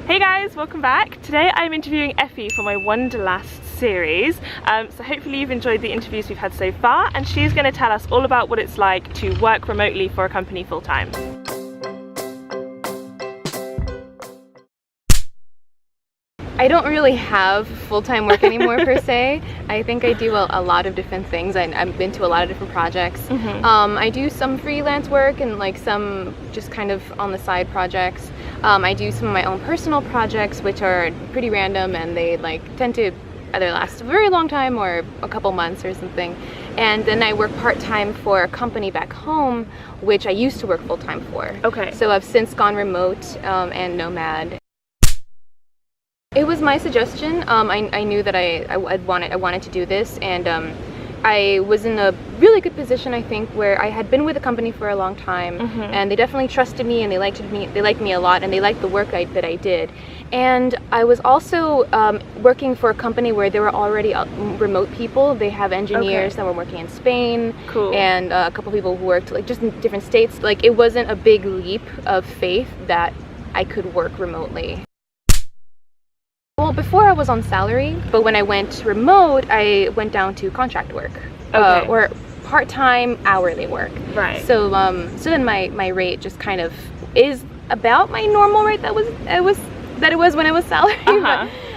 Hey guys, welcome back. Today I'm interviewing Effie for my Wanderlass series. So hopefully you've enjoyed the interviews we've had so far, and she's going to tell us all about what it's like to work remotely for a company full-time. I don't really have full-time work anymore per se. I think I do a lot of different things. I've been to a lot of different projects. I do some freelance work and like some just kind of on the side projects. I do some of my own personal projects, which are pretty random, and they tend to either last a very long time or a couple months or something. And then I work part-time for a company back home, which I used to work full-time for. Okay. So I've since gone remote and nomad. It was my suggestion. I knew that I wanted to do this, and I was in a really good position, I think, where I had been with the company for a long time, and they definitely trusted me, and they liked me a lot, and they liked the work that I did. And I was also working for a company where there were already remote people. They have engineers that were working in Spain, and a couple people who worked just in different states. It wasn't a big leap of faith that I could work remotely. Well, before I was on salary, but when I went remote, I went down to contract work, or part-time hourly work. Right. So, so then my rate just kind of is about my normal rate that it was when I was salary,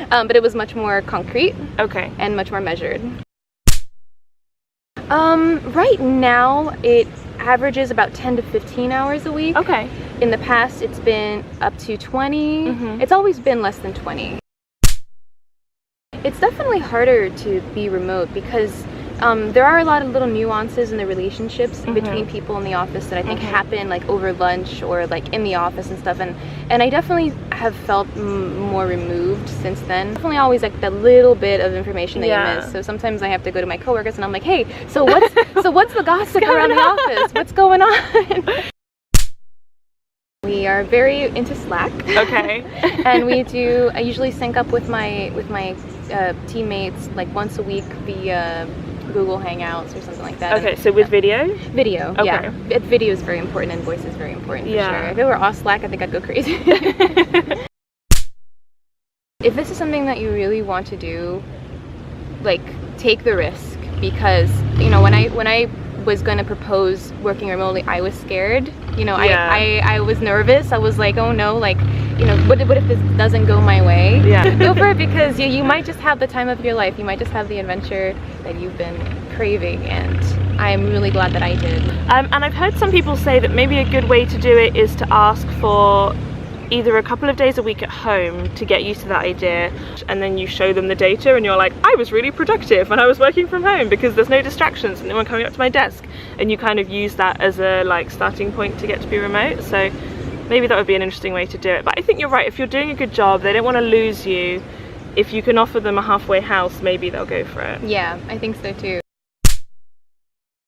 but it was much more concrete. Okay. And much more measured. Right now it averages about 10 to 15 hours a week. Okay. In the past, it's been up to 20. It's always been less than 20. It's definitely harder to be remote because there are a lot of little nuances in the relationships between people in the office that I think happen over lunch or in the office and stuff, and I definitely have felt more removed since then. Definitely always that little bit of information that you miss. So sometimes I have to go to my coworkers and I'm like, hey, so what's the gossip around the office? What's going on? We are very into Slack. Okay. And I usually sync up with my teammates once a week via Google Hangouts or something like that. Okay, so with video? Video, yeah. Video is very important and voice is very important for sure. If it were off Slack, I think I'd go crazy. If this is something that you really want to do, take the risk, because when I was going to propose working remotely, I was scared. I was nervous. I was like, oh no, what if this doesn't go my way? Yeah. Go for it, because you might just have the time of your life. You might just have the adventure that you've been craving, and I'm really glad that I did. And I've heard some people say that maybe a good way to do it is to ask for either a couple of days a week at home to get used to that idea, and then you show them the data and you're like, I was really productive when I was working from home because there's no distractions and no one coming up to my desk, and you kind of use that as a starting point to get to be remote. So maybe that would be an interesting way to do it. But I think you're right, if you're doing a good job, they don't want to lose you. If you can offer them a halfway house, maybe they'll go for it. Yeah, I think so too.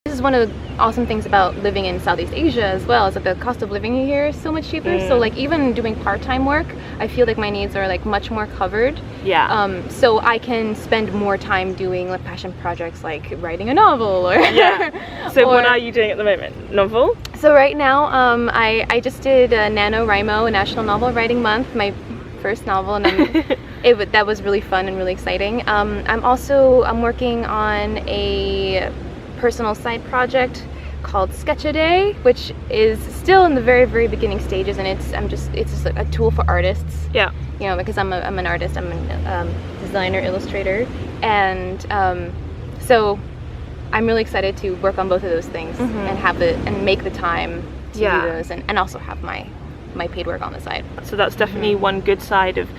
This is one of the awesome things about living in Southeast Asia as well, is that the cost of living here is so much cheaper. So even doing part-time work, I feel like my needs are much more covered. Yeah. So I can spend more time doing passion projects like writing a novel or So what are you doing at the moment? Novel? So right now I just did NaNoWriMo, a National Novel Writing Month, my first novel, and that was really fun and really exciting. I'm working on a personal side project called Sketch-A-Day, which is still in the very, very beginning stages, and it's just a tool for artists. Yeah. Because I'm an artist, I'm a designer, illustrator, and so I'm really excited to work on both of those things and make the time to do those, and also have my paid work on the side. So that's definitely one good side of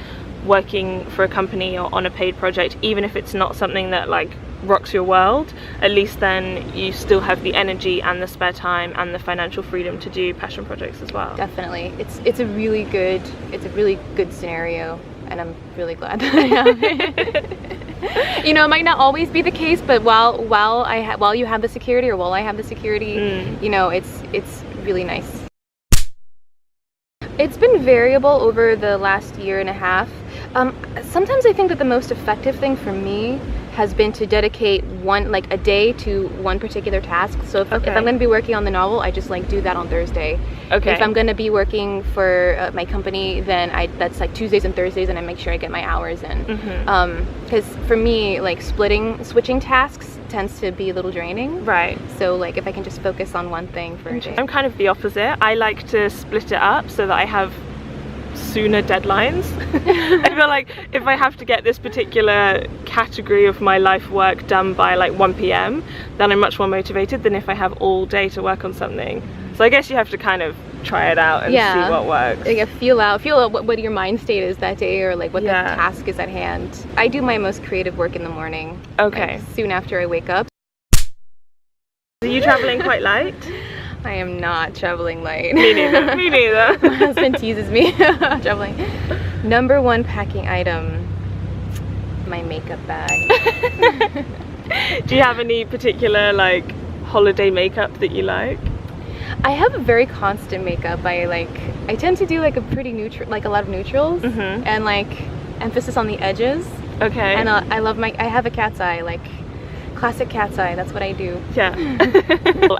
working for a company or on a paid project, even if it's not something that rocks your world. At least then you still have the energy and the spare time and the financial freedom to do passion projects as well. Definitely. It's a really good scenario, and I'm really glad that I have it. It might not always be the case, but while you have the security, or while I have the security, it's really nice. It's been variable over the last year and a half. Sometimes I think that the most effective thing for me has been to dedicate a day to one particular task. So if I'm going to be working on the novel, I just like do that on Thursday. Okay. If I'm going to be working for my company, then that's like Tuesdays and Thursdays, and I make sure I get my hours in. Because for me, like switching tasks tends to be a little draining. Right. So like if I can just focus on one thing for a day. I'm kind of the opposite. I like to split it up so that I have sooner deadlines. I feel like if I have to get this particular category of my life work done by like 1 p.m, then I'm much more motivated than if I have all day to work on something. So I guess you have to kind of try it out and see what works. Like feel out what your mind state is that day, or like what the task is at hand. I do my most creative work in the morning. Okay. Like, soon after I wake up. Are you traveling quite light? I am not traveling light. Me neither. Me neither. My husband teases me traveling. Number one packing item, my makeup bag. Do you have any particular like holiday makeup that you like? I have a very constant makeup. I tend to do like a pretty neutral, like a lot of neutrals, and like emphasis on the edges. Okay. And I have a cat's eye, like classic cat's eye. That's what I do. Yeah.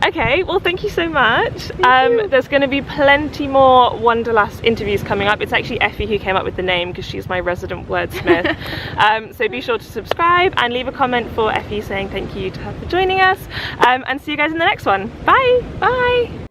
Okay, well thank you so much. There's going to be plenty more Wanderlass interviews coming up. It's actually Effie who came up with the name because she's my resident wordsmith. So be sure to subscribe and leave a comment for Effie saying thank you to her for joining us, and see you guys in the next one. Bye. Bye.